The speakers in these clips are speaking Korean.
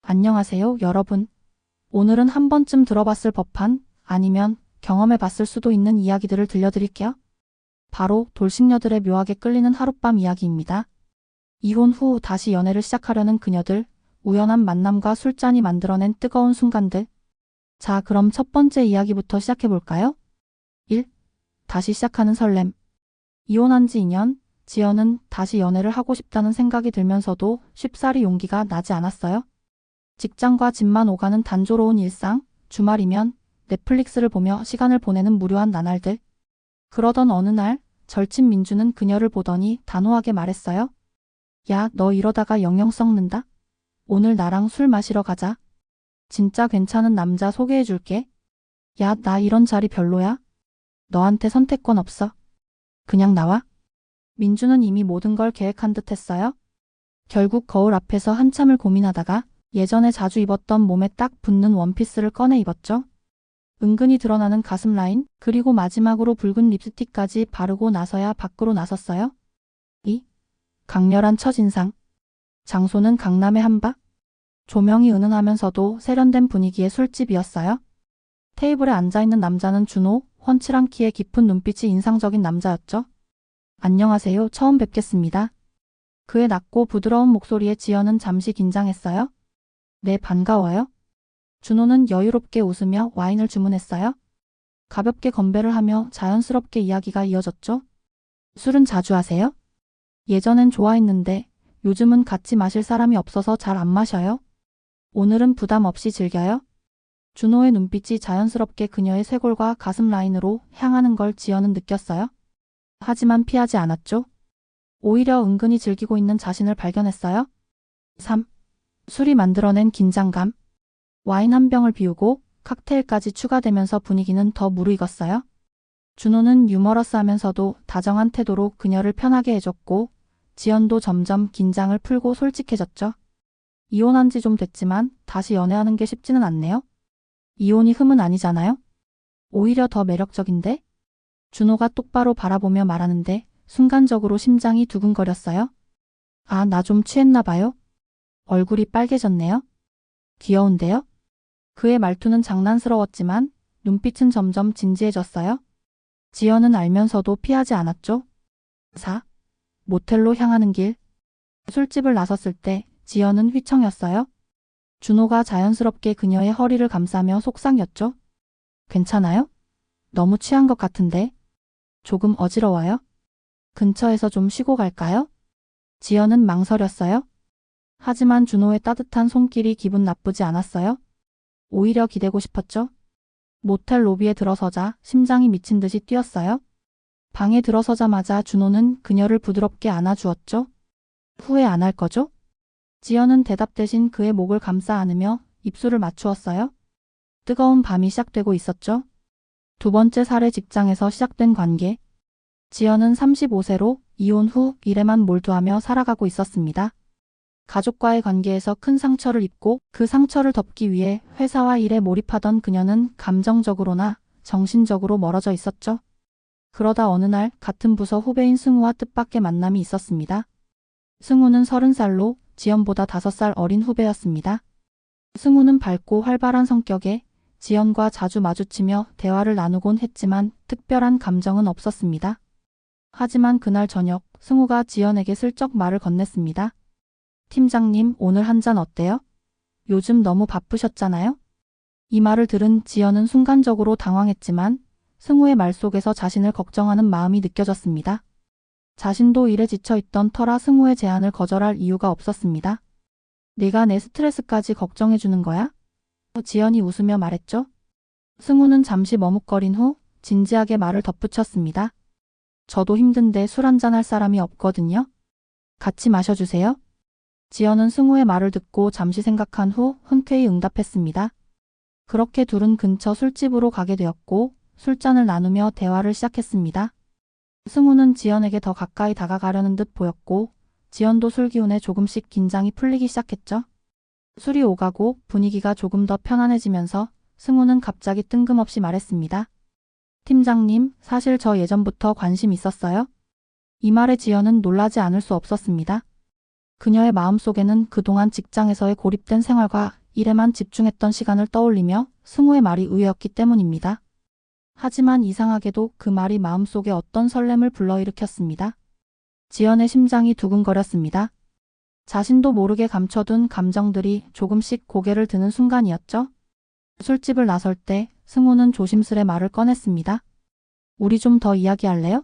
안녕하세요, 여러분. 오늘은 한 번쯤 들어봤을 법한, 아니면 경험해 봤을 수도 있는 이야기들을 들려드릴게요. 바로 돌싱녀들의 묘하게 끌리는 하룻밤 이야기입니다. 이혼 후 다시 연애를 시작하려는 그녀들, 우연한 만남과 술잔이 만들어낸 뜨거운 순간들. 자, 그럼 첫 번째 이야기부터 시작해볼까요? 1. 다시 시작하는 설렘. 이혼한 지 2년, 지연은 다시 연애를 하고 싶다는 생각이 들면서도 쉽사리 용기가 나지 않았어요. 직장과 집만 오가는 단조로운 일상, 주말이면 넷플릭스를 보며 시간을 보내는 무료한 나날들. 그러던 어느 날, 절친 민주는 그녀를 보더니 단호하게 말했어요. 야, 너 이러다가 영영 썩는다. 오늘 나랑 술 마시러 가자. 진짜 괜찮은 남자 소개해줄게. 야, 나 이런 자리 별로야. 너한테 선택권 없어. 그냥 나와. 민주는 이미 모든 걸 계획한 듯 했어요. 결국 거울 앞에서 한참을 고민하다가 예전에 자주 입었던 몸에 딱 붙는 원피스를 꺼내 입었죠. 은근히 드러나는 가슴 라인, 그리고 마지막으로 붉은 립스틱까지 바르고 나서야 밖으로 나섰어요. 2. 강렬한 첫인상. 장소는 강남의 한바. 조명이 은은하면서도 세련된 분위기의 술집이었어요. 테이블에 앉아있는 남자는 준호, 훤칠한 키에 깊은 눈빛이 인상적인 남자였죠. 안녕하세요, 처음 뵙겠습니다. 그의 낮고 부드러운 목소리에 지연은 잠시 긴장했어요. 네, 반가워요. 준호는 여유롭게 웃으며 와인을 주문했어요. 가볍게 건배를 하며 자연스럽게 이야기가 이어졌죠. 술은 자주 하세요? 예전엔 좋아했는데 요즘은 같이 마실 사람이 없어서 잘 안 마셔요. 오늘은 부담 없이 즐겨요. 준호의 눈빛이 자연스럽게 그녀의 쇄골과 가슴 라인으로 향하는 걸 지연은 느꼈어요. 하지만 피하지 않았죠. 오히려 은근히 즐기고 있는 자신을 발견했어요. 3. 술이 만들어낸 긴장감. 와인 한 병을 비우고 칵테일까지 추가되면서 분위기는 더 무르익었어요. 준호는 유머러스하면서도 다정한 태도로 그녀를 편하게 해줬고 지연도 점점 긴장을 풀고 솔직해졌죠. 이혼한 지 좀 됐지만 다시 연애하는 게 쉽지는 않네요. 이혼이 흠은 아니잖아요. 오히려 더 매력적인데? 준호가 똑바로 바라보며 말하는데 순간적으로 심장이 두근거렸어요. 아, 나 좀 취했나 봐요. 얼굴이 빨개졌네요. 귀여운데요? 그의 말투는 장난스러웠지만 눈빛은 점점 진지해졌어요. 지연은 알면서도 피하지 않았죠. 4. 모텔로 향하는 길. 술집을 나섰을 때 지연은 휘청였어요. 준호가 자연스럽게 그녀의 허리를 감싸며 속상했죠. 괜찮아요? 너무 취한 것 같은데. 조금 어지러워요. 근처에서 좀 쉬고 갈까요? 지연은 망설였어요. 하지만 준호의 따뜻한 손길이 기분 나쁘지 않았어요. 오히려 기대고 싶었죠. 모텔 로비에 들어서자 심장이 미친 듯이 뛰었어요. 방에 들어서자마자 준호는 그녀를 부드럽게 안아주었죠. 후회 안 할 거죠? 지연은 대답 대신 그의 목을 감싸 안으며 입술을 맞추었어요. 뜨거운 밤이 시작되고 있었죠. 두 번째 살해 직장에서 시작된 관계. 지연은 35세로 이혼 후 일에만 몰두하며 살아가고 있었습니다. 가족과의 관계에서 큰 상처를 입고 그 상처를 덮기 위해 회사와 일에 몰입하던 그녀는 감정적으로나 정신적으로 멀어져 있었죠. 그러다 어느 날 같은 부서 후배인 승우와 뜻밖의 만남이 있었습니다. 승우는 30살로 지연보다 5살 어린 후배였습니다. 승우는 밝고 활발한 성격에 지연과 자주 마주치며 대화를 나누곤 했지만 특별한 감정은 없었습니다. 하지만 그날 저녁 승우가 지연에게 슬쩍 말을 건넸습니다. 팀장님, 오늘 한 잔 어때요? 요즘 너무 바쁘셨잖아요? 이 말을 들은 지연은 순간적으로 당황했지만 승우의 말 속에서 자신을 걱정하는 마음이 느껴졌습니다. 자신도 일에 지쳐있던 터라 승우의 제안을 거절할 이유가 없었습니다. 내가 내 스트레스까지 걱정해주는 거야? 지연이 웃으며 말했죠. 승우는 잠시 머뭇거린 후 진지하게 말을 덧붙였습니다. 저도 힘든데 술 한잔 할 사람이 없거든요. 같이 마셔주세요. 지연은 승우의 말을 듣고 잠시 생각한 후 흔쾌히 응답했습니다. 그렇게 둘은 근처 술집으로 가게 되었고 술잔을 나누며 대화를 시작했습니다. 승우는 지연에게 더 가까이 다가가려는 듯 보였고 지연도 술 기운에 조금씩 긴장이 풀리기 시작했죠. 술이 오가고 분위기가 조금 더 편안해지면서 승우는 갑자기 뜬금없이 말했습니다. 팀장님, 사실 저 예전부터 관심 있었어요. 이 말에 지연은 놀라지 않을 수 없었습니다. 그녀의 마음속에는 그동안 직장에서의 고립된 생활과 일에만 집중했던 시간을 떠올리며 승우의 말이 의외였기 때문입니다. 하지만 이상하게도 그 말이 마음속에 어떤 설렘을 불러일으켰습니다. 지연의 심장이 두근거렸습니다. 자신도 모르게 감춰둔 감정들이 조금씩 고개를 드는 순간이었죠. 술집을 나설 때 승우는 조심스레 말을 꺼냈습니다. 우리 좀 더 이야기할래요?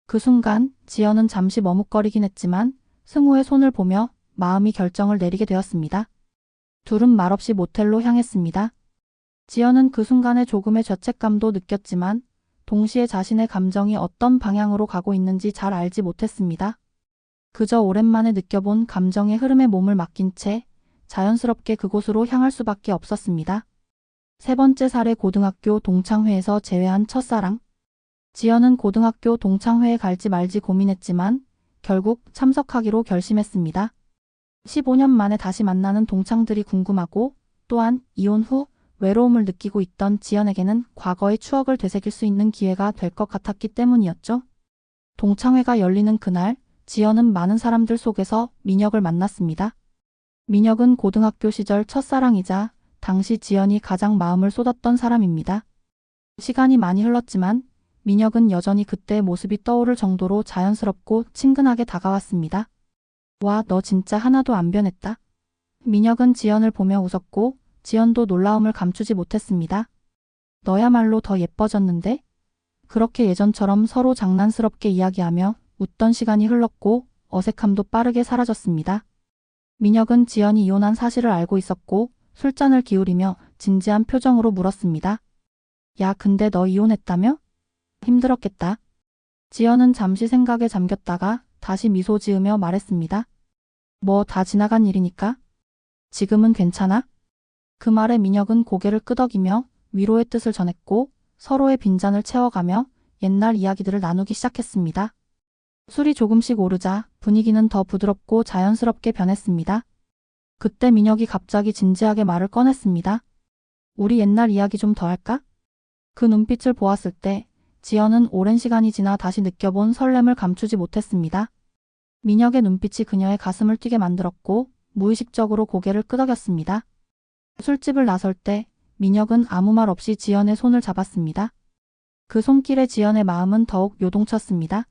그 순간 지연은 잠시 머뭇거리긴 했지만 승우의 손을 보며 마음이 결정을 내리게 되었습니다. 둘은 말없이 모텔로 향했습니다. 지연은 그 순간에 조금의 죄책감도 느꼈지만 동시에 자신의 감정이 어떤 방향으로 가고 있는지 잘 알지 못했습니다. 그저 오랜만에 느껴본 감정의 흐름에 몸을 맡긴 채 자연스럽게 그곳으로 향할 수밖에 없었습니다. 세 번째 살해 고등학교 동창회에서 제외한 첫사랑. 지연은 고등학교 동창회에 갈지 말지 고민했지만 결국 참석하기로 결심했습니다. 15년 만에 다시 만나는 동창들이 궁금하고 또한 이혼 후 외로움을 느끼고 있던 지연에게는 과거의 추억을 되새길 수 있는 기회가 될 것 같았기 때문이었죠. 동창회가 열리는 그날 지연은 많은 사람들 속에서 민혁을 만났습니다. 민혁은 고등학교 시절 첫사랑이자 당시 지연이 가장 마음을 쏟았던 사람입니다. 시간이 많이 흘렀지만 민혁은 여전히 그때의 모습이 떠오를 정도로 자연스럽고 친근하게 다가왔습니다. 와, 너 진짜 하나도 안 변했다. 민혁은 지연을 보며 웃었고 지연도 놀라움을 감추지 못했습니다. 너야말로 더 예뻐졌는데? 그렇게 예전처럼 서로 장난스럽게 이야기하며 웃던 시간이 흘렀고 어색함도 빠르게 사라졌습니다. 민혁은 지연이 이혼한 사실을 알고 있었고 술잔을 기울이며 진지한 표정으로 물었습니다. 야, 근데 너 이혼했다며? 힘들었겠다. 지연은 잠시 생각에 잠겼다가 다시 미소 지으며 말했습니다. 뭐 다 지나간 일이니까? 지금은 괜찮아? 그 말에 민혁은 고개를 끄덕이며 위로의 뜻을 전했고 서로의 빈잔을 채워가며 옛날 이야기들을 나누기 시작했습니다. 술이 조금씩 오르자 분위기는 더 부드럽고 자연스럽게 변했습니다. 그때 민혁이 갑자기 진지하게 말을 꺼냈습니다. 우리 옛날 이야기 좀 더 할까? 그 눈빛을 보았을 때 지연은 오랜 시간이 지나 다시 느껴본 설렘을 감추지 못했습니다. 민혁의 눈빛이 그녀의 가슴을 뛰게 만들었고 무의식적으로 고개를 끄덕였습니다. 술집을 나설 때 민혁은 아무 말 없이 지연의 손을 잡았습니다. 그 손길에 지연의 마음은 더욱 요동쳤습니다.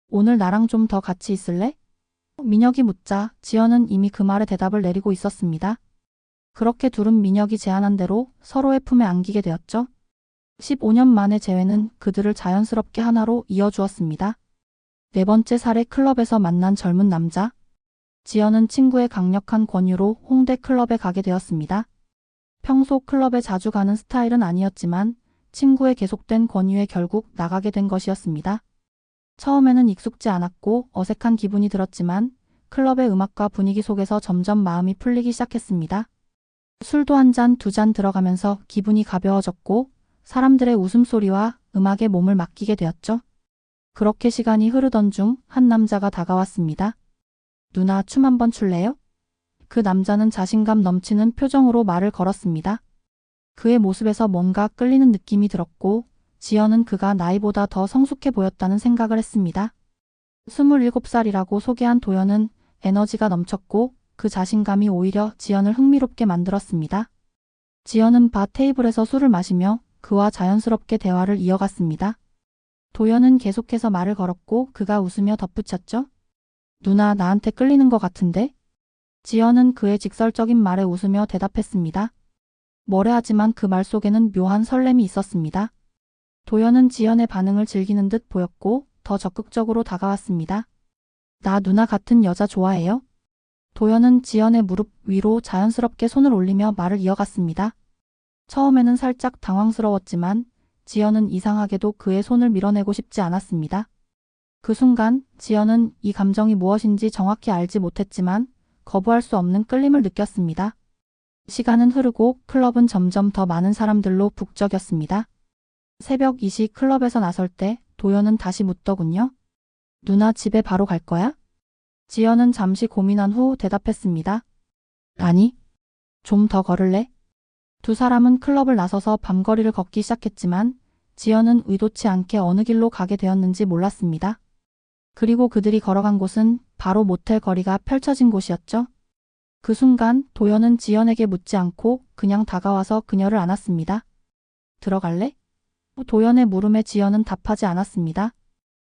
오늘 나랑 좀 더 같이 있을래? 민혁이 묻자 지연은 이미 그 말에 대답을 내리고 있었습니다. 그렇게 둘은 민혁이 제안한 대로 서로의 품에 안기게 되었죠. 15년 만의 재회는 그들을 자연스럽게 하나로 이어주었습니다. 네 번째 살해 클럽에서 만난 젊은 남자. 지연은 친구의 강력한 권유로 홍대 클럽에 가게 되었습니다. 평소 클럽에 자주 가는 스타일은 아니었지만 친구의 계속된 권유에 결국 나가게 된 것이었습니다. 처음에는 익숙지 않았고 어색한 기분이 들었지만 클럽의 음악과 분위기 속에서 점점 마음이 풀리기 시작했습니다. 술도 한 잔, 두 잔 들어가면서 기분이 가벼워졌고 사람들의 웃음소리와 음악에 몸을 맡기게 되었죠. 그렇게 시간이 흐르던 중 한 남자가 다가왔습니다. 누나, 춤 한번 출래요? 그 남자는 자신감 넘치는 표정으로 말을 걸었습니다. 그의 모습에서 뭔가 끌리는 느낌이 들었고 지연은 그가 나이보다 더 성숙해 보였다는 생각을 했습니다. 27살이라고 소개한 도연은 에너지가 넘쳤고 그 자신감이 오히려 지연을 흥미롭게 만들었습니다. 지연은 바 테이블에서 술을 마시며 그와 자연스럽게 대화를 이어갔습니다. 도연은 계속해서 말을 걸었고 그가 웃으며 덧붙였죠. 누나, 나한테 끌리는 것 같은데? 지연은 그의 직설적인 말에 웃으며 대답했습니다. 머레하지만 그 말 속에는 묘한 설렘이 있었습니다. 도연은 지연의 반응을 즐기는 듯 보였고 더 적극적으로 다가왔습니다. 나 누나 같은 여자 좋아해요? 도연은 지연의 무릎 위로 자연스럽게 손을 올리며 말을 이어갔습니다. 처음에는 살짝 당황스러웠지만 지연은 이상하게도 그의 손을 밀어내고 싶지 않았습니다. 그 순간 지연은 이 감정이 무엇인지 정확히 알지 못했지만 거부할 수 없는 끌림을 느꼈습니다. 시간은 흐르고 클럽은 점점 더 많은 사람들로 북적였습니다. 새벽 2시 클럽에서 나설 때 도연은 다시 묻더군요. 누나, 집에 바로 갈 거야? 지연은 잠시 고민한 후 대답했습니다. 아니, 좀 더 걸을래? 두 사람은 클럽을 나서서 밤거리를 걷기 시작했지만 지연은 의도치 않게 어느 길로 가게 되었는지 몰랐습니다. 그리고 그들이 걸어간 곳은 바로 모텔 거리가 펼쳐진 곳이었죠. 그 순간 도연은 지연에게 묻지 않고 그냥 다가와서 그녀를 안았습니다. 들어갈래? 도연의 물음에 지연은 답하지 않았습니다.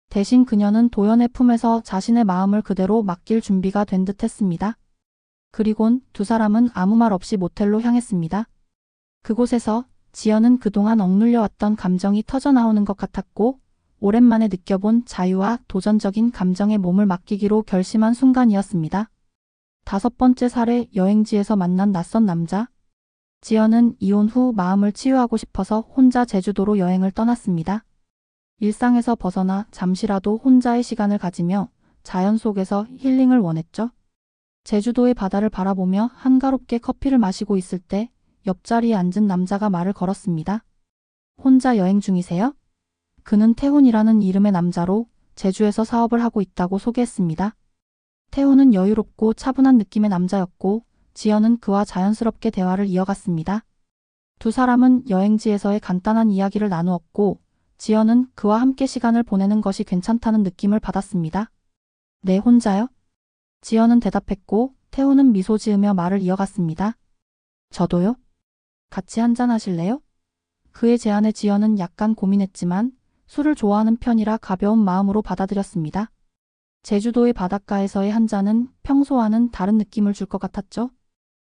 대신 그녀는 도연의 품에서 자신의 마음을 그대로 맡길 준비가 된 듯 했습니다. 그리곤 두 사람은 아무 말 없이 모텔로 향했습니다. 그곳에서 지연은 그동안 억눌려왔던 감정이 터져나오는 것 같았고 오랜만에 느껴본 자유와 도전적인 감정에 몸을 맡기기로 결심한 순간이었습니다. 5번째 살해 여행지에서 만난 낯선 남자. 지연은 이혼 후 마음을 치유하고 싶어서 혼자 제주도로 여행을 떠났습니다. 일상에서 벗어나 잠시라도 혼자의 시간을 가지며 자연 속에서 힐링을 원했죠. 제주도의 바다를 바라보며 한가롭게 커피를 마시고 있을 때 옆자리에 앉은 남자가 말을 걸었습니다. 혼자 여행 중이세요? 그는 태훈이라는 이름의 남자로 제주에서 사업을 하고 있다고 소개했습니다. 태훈은 여유롭고 차분한 느낌의 남자였고 지연은 그와 자연스럽게 대화를 이어갔습니다. 두 사람은 여행지에서의 간단한 이야기를 나누었고 지연은 그와 함께 시간을 보내는 것이 괜찮다는 느낌을 받았습니다. 네, 혼자요? 지연은 대답했고 태훈은 미소 지으며 말을 이어갔습니다. 저도요? 같이 한잔 하실래요? 그의 제안에 지연은 약간 고민했지만 술을 좋아하는 편이라 가벼운 마음으로 받아들였습니다. 제주도의 바닷가에서의 한 잔은 평소와는 다른 느낌을 줄 것 같았죠.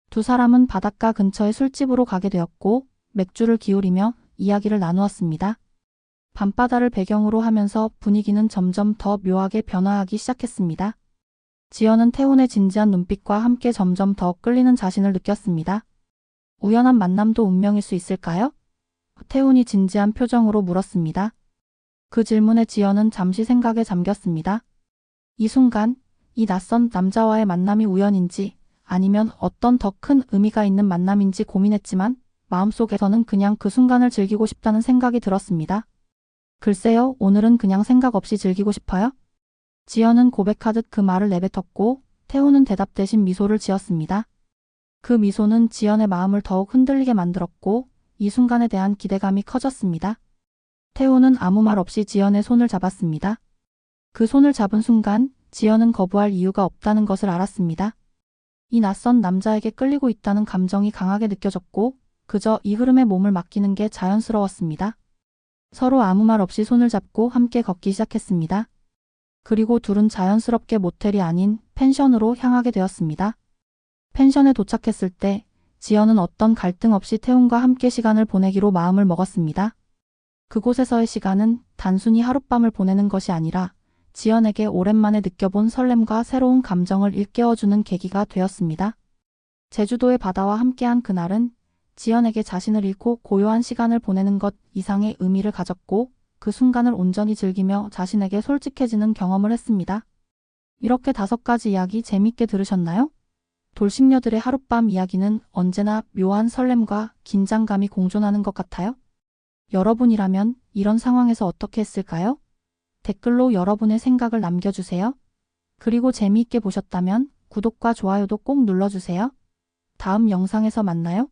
두 사람은 바닷가 근처의 술집으로 가게 되었고 맥주를 기울이며 이야기를 나누었습니다. 밤바다를 배경으로 하면서 분위기는 점점 더 묘하게 변화하기 시작했습니다. 지연은 태훈의 진지한 눈빛과 함께 점점 더 끌리는 자신을 느꼈습니다. 우연한 만남도 운명일 수 있을까요? 태훈이 진지한 표정으로 물었습니다. 그 질문에 지연은 잠시 생각에 잠겼습니다. 이 순간 이 낯선 남자와의 만남이 우연인지 아니면 어떤 더 큰 의미가 있는 만남인지 고민했지만 마음속에서는 그냥 그 순간을 즐기고 싶다는 생각이 들었습니다. 글쎄요, 오늘은 그냥 생각 없이 즐기고 싶어요. 지연은 고백하듯 그 말을 내뱉었고 태훈은 대답 대신 미소를 지었습니다. 그 미소는 지연의 마음을 더욱 흔들리게 만들었고 이 순간에 대한 기대감이 커졌습니다. 태훈은 아무 말 없이 지연의 손을 잡았습니다. 그 손을 잡은 순간 지연은 거부할 이유가 없다는 것을 알았습니다. 이 낯선 남자에게 끌리고 있다는 감정이 강하게 느껴졌고 그저 이 흐름에 몸을 맡기는 게 자연스러웠습니다. 서로 아무 말 없이 손을 잡고 함께 걷기 시작했습니다. 그리고 둘은 자연스럽게 모텔이 아닌 펜션으로 향하게 되었습니다. 펜션에 도착했을 때 지연은 어떤 갈등 없이 태훈과 함께 시간을 보내기로 마음을 먹었습니다. 그곳에서의 시간은 단순히 하룻밤을 보내는 것이 아니라 지연에게 오랜만에 느껴본 설렘과 새로운 감정을 일깨워주는 계기가 되었습니다. 제주도의 바다와 함께한 그날은 지연에게 자신을 잃고 고요한 시간을 보내는 것 이상의 의미를 가졌고 그 순간을 온전히 즐기며 자신에게 솔직해지는 경험을 했습니다. 이렇게 5가지 이야기 재밌게 들으셨나요? 돌싱녀들의 하룻밤 이야기는 언제나 묘한 설렘과 긴장감이 공존하는 것 같아요. 여러분이라면 이런 상황에서 어떻게 했을까요? 댓글로 여러분의 생각을 남겨주세요. 그리고 재미있게 보셨다면 구독과 좋아요도 꼭 눌러주세요. 다음 영상에서 만나요.